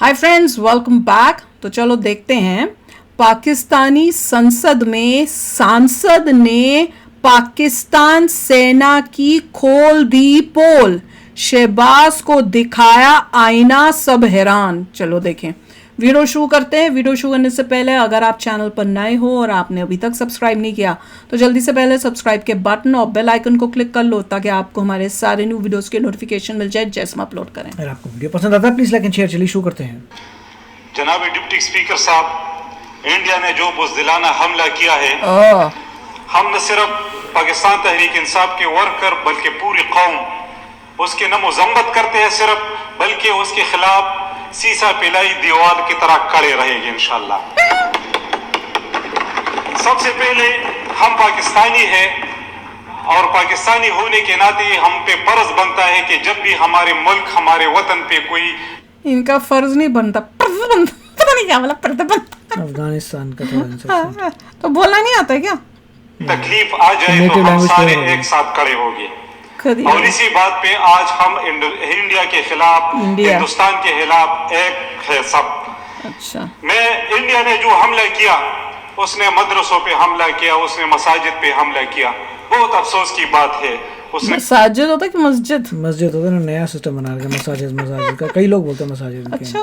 Hi friends, welcome back. तो चलो देखते हैं, पाकिस्तानी संसद में सांसद ने पाकिस्तान सेना की खोल दी पोल, शहबाज को दिखाया आईना, सब हैरान। चलो देखें, वीडियो शुरू करते हैं। वीडियो शुरू करने से पहले अगर आप चैनल पर नए हो और आपने अभी तक सब्सक्राइब नहीं किया तो जल्दी से पहले सब्सक्राइब के बटन और बेल आइकन को क्लिक कर लो ताकि आपको हमारे सारे न्यू वीडियोस के नोटिफिकेशन मिल जाए जैसे हम अपलोड करें। अगर आपको वीडियो पसंद आता है प्लीज लाइक एंड शेयर। चलिए शुरू करते हैं। जनाब डिप्टी स्पीकर साहब, इंडिया ने जो बुज़दिलाना हमला किया है, हम न सिर्फ पाकिस्तान तहरीक इंसाफ के वर्कर बल्कि पूरी कौम उसकी न मजम्मत करते हैं सिर्फ, बल्कि उसके खिलाफ सीसा पिलाई दीवार की तरह खड़े रहेंगे इंशाल्लाह। सबसे पहले हम पाकिस्तानी हैं और पाकिस्तानी होने के नाते हम पे फर्ज बनता है कि जब भी हमारे मुल्क हमारे वतन पे कोई, इनका फर्ज नहीं बनता, पता नहीं क्या बोला, अफगानिस्तान का तो बोलना नहीं आता क्या? तकलीफ आ जाए तो हम सारे एक साथ खड़े होंगे। और इसी बात पे आज हम इंडिया के खिलाफ, हिंदुस्तान के खिलाफ एक है सब। अच्छा, मैं इंडिया ने जो हमला किया, उसने मदरसों पे हमला किया, उसने मसाजिद पे हमला किया। बहुत अफसोस की बात है। उसने मसाजिद होता है कि मस्जिद होता है ना, नया सिस्टम बना रखा मसाजिद का। कई लोग बोलते हैं मसाजिद। अच्छा,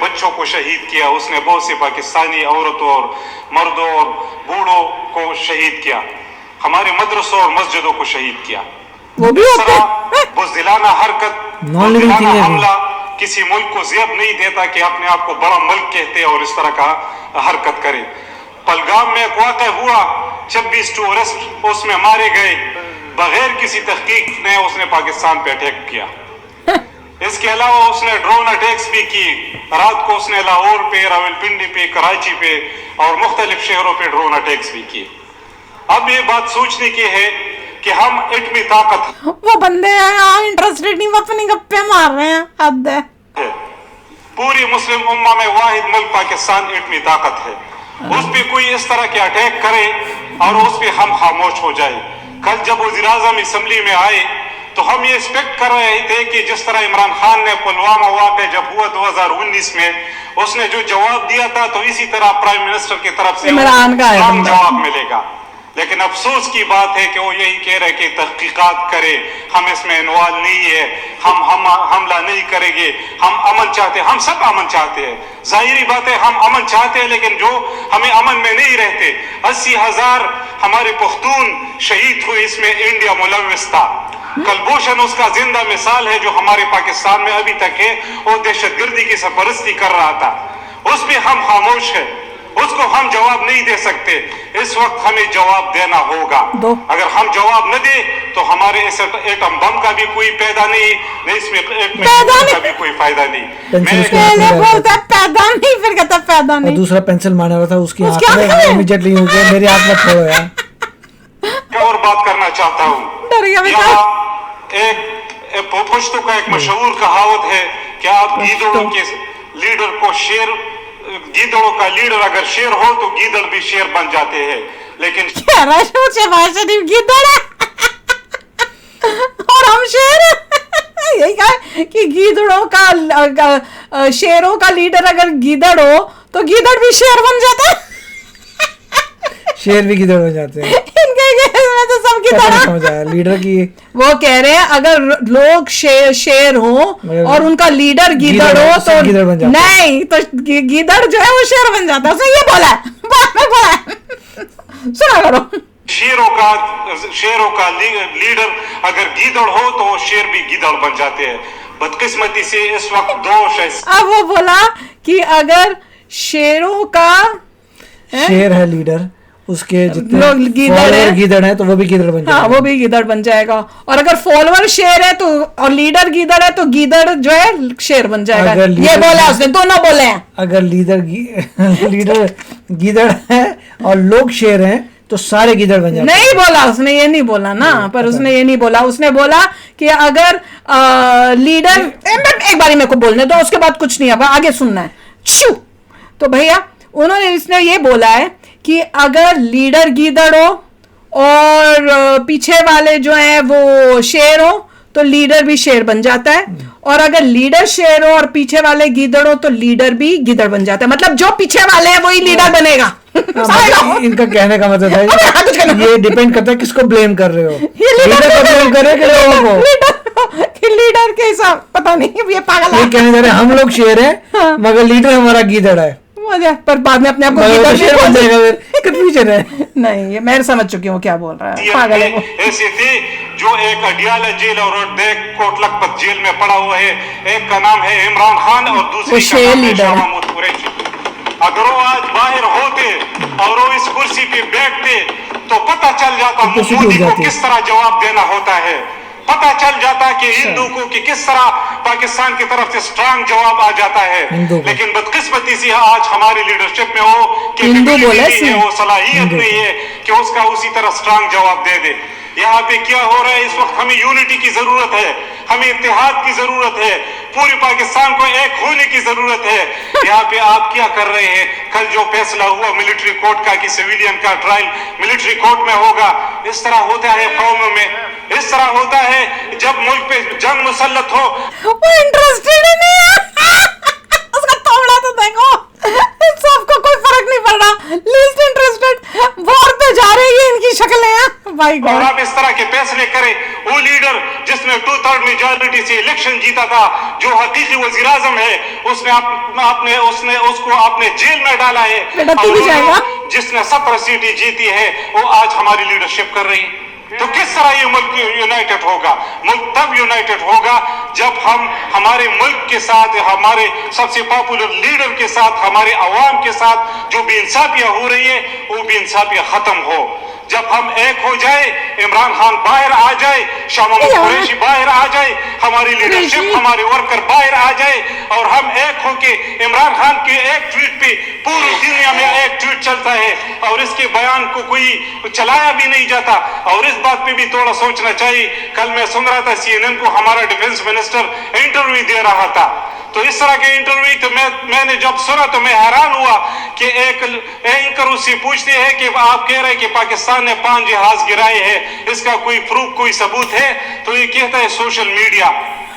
बच्चों को शहीद किया, उसने बहुत से पाकिस्तानी औरतों और मर्दों और बूढ़ों को शहीद किया, हमारे मदरसों और मस्जिदों को शहीद किया। वो भी होता है। बुज़दिलाना हरकत, बुज़दिलाना हमला किसी मुल्क को ज़ेब नहीं देता कि अपने आप को बड़ा मुल्क कहते और इस तरह का हरकत करे। पहलगाम में एक वाक़या हुआ, 26 टूरिस्ट उसमें मारे गए, बगैर किसी तहकीक ने उसने पाकिस्तान पे अटैक किया। इसके अलावा उसने ड्रोन अटैक्स भी की। रात को उसने लाहौर पे, रावलपिंडी पे, कराची पे और मुख्तलिफ शहरों पे ड्रोन अटैक्स भी किए। अब ये बात सोचने की है कि हम इतनी ताकत, वो बंदे इंटरेस्टेड नहीं, अपनी गप्पे मार रहे हैं, हद है। पूरी मुस्लिम उम्मा में वाहिद मुल्क पाकिस्तान इतनी ताकत है, उस पे कोई इस तरह के अटैक करे और उस पे हम खामोश हो जाए। कल जब वज़ीर-ए-आज़म असेंबली में आए तो हम ये एक्सपेक्ट कर रहे थे कि जिस तरह इमरान खान ने पुलवामा वाक़या जब हुआ 2019 में, उसने जो जवाब दिया था, तो इसी तरह प्राइम मिनिस्टर की तरफ से इमरान का जवाब मिलेगा। लेकिन अफसोस की बात है कि वो यही कह रहे कि तहकीकात करे, हम इसमें इन्वॉल्व नहीं है, हम हमला नहीं करेंगे, हम अमन चाहते हैं। हम सब अमन चाहते हैं, जाहिरी बात है, हम अमन चाहते हैं, लेकिन जो हमें अमन में नहीं रहते। 80,000 हमारे पख्तून शहीद हुए, इसमें इंडिया मुलव्विस था। कलभूषण उसका जिंदा मिसाल है जो हमारे पाकिस्तान में अभी तक है, वो दहशतगर्दी की सरपरस्ती कर रहा था। उस पर हम खामोश है, उसको हम जवाब नहीं दे सकते। इस वक्त हमें जवाब देना होगा। अगर हम जवाब न दे तो हमारे इस एटम बम का भी कोई पैदा नहीं, इसमें का भी कोई फायदा नहीं। पहले बोलता पैदा नहीं, फिर कहता पैदा नहीं। दूसरा पेंसिल मारने वाला था, उसकी आंख में इमीडिएटली हो गया, मेरी आंख मत छोड़ो यार। क्या और बात करना चाहता हूँ, एक पुश्तों का एक मशहूर कहावत है कि आप गीदड़ों के लीडर को शेर, गीदड़ों का लीडर अगर शेर हो तो गीदड़ भी शेर बन जाते हैं। लेकिन गीदड़ और हम शेर यही कहा कि गीदड़ों का शेरों का लीडर अगर गीदड़ हो तो गीदड़ भी शेर बन जाता है, शेर भी गीदड़ हो जाते हैं। तो सब गीदड़ लीडर की वो कह रहे हैं अगर लोग शेर हो और उनका लीडर गीदड़ हो तो नहीं, तो गीदड़ जो है वो शेर बन जाता है। उसने ये बोला है, बोला है। सुना करो, शेरों का लीडर अगर गीदड़ हो तो शेर भी गीदड़ बन जाते हैं। बदकिस्मती से इस वक्त दो अब वो बोला कि अगर शेरों का शेर है लीडर, उसके जितने लोग गीदड़ है तो वो भी गीदड़ बन जाएगा। हाँ, वो भी गीदड़ बन जाएगा। और अगर फॉलोअर शेर है तो और लीडर गीदड़ है तो गीदड़ जो है शेर बन जाएगा। ये बोला उसने, दोनों बोले हैं। अगर लीडर गीदड़ है और लोग शेर हैं तो सारे गीदड़ बन जाएंगे। नहीं बोला उसने, ये नहीं बोला ना, पर उसने ये नहीं बोला। उसने बोला कि अगर लीडर, एक बारी मेरे को बोलने दो, उसके बाद कुछ नहीं, अब आगे सुनना है। तो भैया उन्होंने, इसने ये बोला है कि अगर लीडर गीदड़ हो और पीछे वाले जो हैं वो शेर हो तो लीडर भी शेर बन जाता है, और अगर लीडर शेर हो और पीछे वाले गीदड़ हो तो लीडर भी गीदड़ बन जाता है, मतलब जो पीछे वाले हैं वही लीडर बनेगा। मतलब इनका कहने का मतलब है ये डिपेंड करता है किसको ब्लेम कर रहे हो, ये लीडर को ब्लेम कर रहे हो कि लोगों को। लीडर के हिसाब पता नहीं, ये पागल ये कहने जा रहे हैं हम लोग शेर हैं मगर लीडर हमारा गीदड़ है, पर बाद में अपने आप को मगर शेर बन जाएगा फिर कंफ्यूजन है। नहीं, ये मैं समझ चुकी हूँ क्या बोल रहा है, पागल है वो। ऐसे थे जो एक अडियाला जेल और एक कोटलखपत जेल में पड़ा हुआ है, एक का नाम है इमरान खान और दूसरी का नाम है शाह महमूद कुरैशी। अगर वो आज बाहर होते और वो इस कुर्सी पे बैठते तो पता चल जाता मोदी को किस तरह जवाब देना होता है, पता चल जाता कि हिंदू को कि किस तरह पाकिस्तान की तरफ से स्ट्रांग जवाब आ जाता है। लेकिन बदकिस्मती से आज हमारी लीडरशिप में वो कैपेबिलिटी नहीं है, वो सलाहियत नहीं है कि उसका उसी तरह स्ट्रांग जवाब दे दे। यहाँ पे क्या हो रहा है इस वक्त, हमें यूनिटी की जरूरत है, हमें इत्तेहाद की जरूरत है, पूरे पाकिस्तान को एक होने की जरूरत है। यहाँ पे आप क्या कर रहे हैं? कल जो फैसला हुआ मिलिट्री कोर्ट का कि सिविलियन का ट्रायल मिलिट्री कोर्ट में होगा, इस तरह होता है कौम में, इस तरह होता है जब मुल्क पे जंग मुसल्लत हो। वो इंटरेस्टेड नहीं है उसका तोड़ा तो देखो, सबको कोई फर्क नहीं पड़ रहा, लीस्ट इंटरेस्टेड वॉर पे जा रही है इनकी शक्लें हैं भाई। और आप इस तरह के फैसले करें, वो लीडर जिसने 2/3 मेजॉरिटी से इलेक्शन जीता था, जो हकीकी वजीर आजम है, उसने उसको आपने जेल में डाला है, और जिसने 17 सीटें जीती है वो आज हमारी लीडरशिप कर रही है। तो किस तरह ये मुल्क यूनाइटेड होगा? मुल्क तब यूनाइटेड होगा जब हम हमारे मुल्क के साथ, हमारे सबसे पॉपुलर लीडर के साथ, हमारे अवाम के साथ जो बेइंसाफियां हो रही है वो बेइंसाफियां खत्म हो। जब हम एक हो जाए, इमरान खान बाहर आ जाए, शाह महमूद कुरैशी बाहर आ जाए, हमारी लीडरशिप, हमारे वर्कर बाहर आ जाए और हम एक होके इमरान खान के एक ट्वीट पे पूरी दुनिया में एक ट्वीट चलता है और इसके बयान को कोई चलाया भी नहीं जाता। और इस बात पे भी थोड़ा सोचना चाहिए। कल मैं सुन रहा था CNN को, हमारा डिफेंस मिनिस्टर इंटरव्यू दे रहा था, तो इस तरह के इंटरव्यू तो मैंने जब सुना तो मैं हैरान हुआ कि एक एंकर उससे पूछते हैं कि आप कह रहे हैं कि पाकिस्तान ने 5 जहाज गिराए हैं, इसका कोई प्रूफ, कोई सबूत है? तो ये कहता है सोशल मीडिया।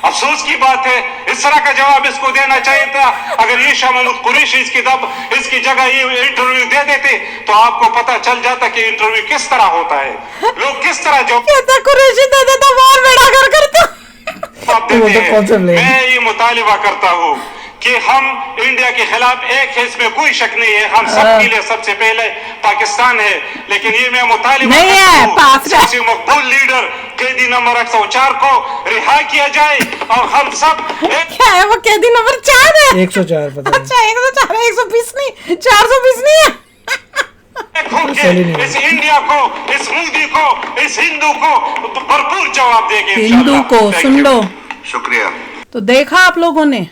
अफसोस की बात है, इस तरह का जवाब इसको देना चाहिए था। अगर ये शाह महमूद कुरैशी इसकी जगह ये इंटरव्यू दे देते तो आपको पता चल जाता कि इंटरव्यू किस तरह होता है, लोग किस तरह जवाब कुरैशी दे देता, वॉर बेड़ा कर करता। मैं ये मुतालिबा करता हूँ कि हम इंडिया के खिलाफ एक है, इसमें कोई शक नहीं है, हम सबके लिए सबसे पहले पाकिस्तान है। लेकिन ये मैं मुतालिबा करता हूँ सबसे मकबूल लीडर कैदी नंबर 104 को रिहा किया जाए और हम सब क्या है वो कैदी नंबर 4 है? 104 पता नहीं। अच्छा 104 है, 120 नहीं, 420 नहीं है। इस इंडिया को, इस मोदी को, इस हिंदू को भरपूर जवाब देंगे। हिंदू को सुन लो। शुक्रिया। तो देखा आप लोगों ने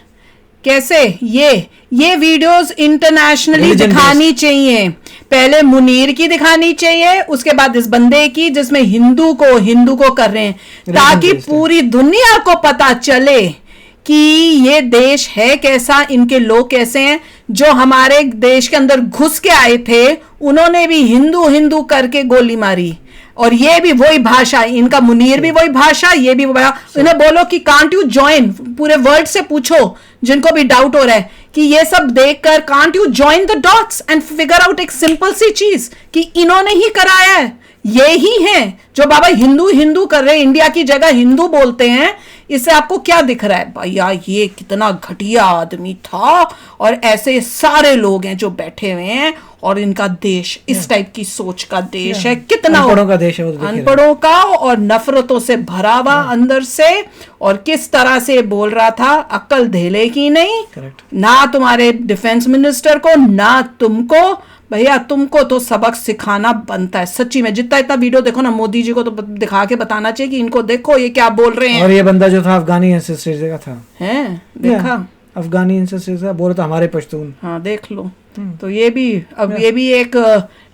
कैसे ये वीडियोस इंटरनेशनली दिखानी चाहिए। पहले मुनीर की दिखानी चाहिए, उसके बाद इस बंदे की जिसमें हिंदू को कर रहे हैं, ताकि पूरी दुनिया को पता चले कि ये देश है कैसा, इनके लोग कैसे हैं। जो हमारे देश के अंदर घुस के आए थे उन्होंने भी हिंदू हिंदू करके गोली मारी, और ये भी वही भाषा, इनका मुनीर भी वही भाषा, ये भी इन्हें बोलो कि कांट यू ज्वाइन, पूरे वर्ल्ड से पूछो जिनको भी डाउट हो रहा है कि ये सब देखकर can't you join the dots and figure out एक सिंपल सी चीज कि इन्होंने ही कराया है, ये ही हैं जो बाबा हिंदू हिंदू कर रहे हैं, इंडिया की जगह हिंदू बोलते हैं। इससे आपको क्या दिख रहा है भैया? ये कितना घटिया आदमी था, और ऐसे सारे लोग हैं जो बैठे हुए हैं, और इनका देश इस टाइप की सोच का देश है। कितना अनपढ़ों का देश है, अनपढ़ों का, और नफरतों से भरा हुआ अंदर से। और किस तरह से बोल रहा था, अक्ल धेले की नहीं, ना तुम्हारे डिफेंस मिनिस्टर को ना तुमको। भैया तुमको तो सबक सिखाना बनता है सच्ची में। जितना इतना वीडियो देखो ना, मोदी जी को तो दिखा के बताना चाहिए कि इनको देखो ये क्या बोल रहे हैं। और ये बंदा जो था अफगानी एंसेस्ट्री का था, हैं देखा, अफगानी एंसेस्ट्री का बोल रहा था हमारे पश्तून। हाँ देख लो। तो ये भी अब ये भी एक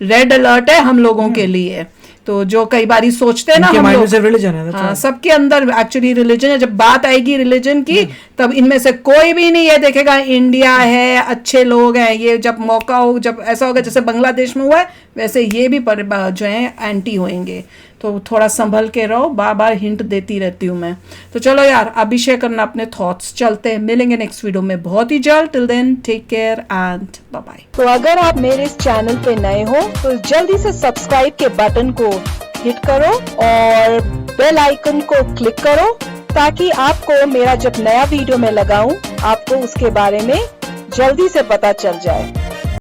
रेड अलर्ट है हम लोगों के लिए। तो जो कई बारी सोचते हैं ना हम लोग, रिलीजन है, हाँ सबके अंदर एक्चुअली रिलीजन है। जब बात आएगी रिलीजन की तब इनमें से कोई भी नहीं ये देखेगा इंडिया है, अच्छे लोग हैं। ये जब मौका हो, जब ऐसा होगा जैसे बांग्लादेश में हुआ है, वैसे ये भी जो है एंटी होंगे। तो तो थोड़ा संभल के रहो, बार बार हिंट देती रहती हूँ मैं। तो चलो यार, आप भी शेयर करना अपने थॉट्स। चलते हैं, मिलेंगे नेक्स्ट वीडियो में बहुत ही जल्द। Till then take care and bye bye. तो अगर आप मेरे इस चैनल पे नए हो तो जल्दी से सब्सक्राइब के बटन को हिट करो और बेल आइकन को क्लिक करो, ताकि आपको मेरा जब नया वीडियो मैं लगाऊं आपको उसके बारे में जल्दी से पता चल जाए।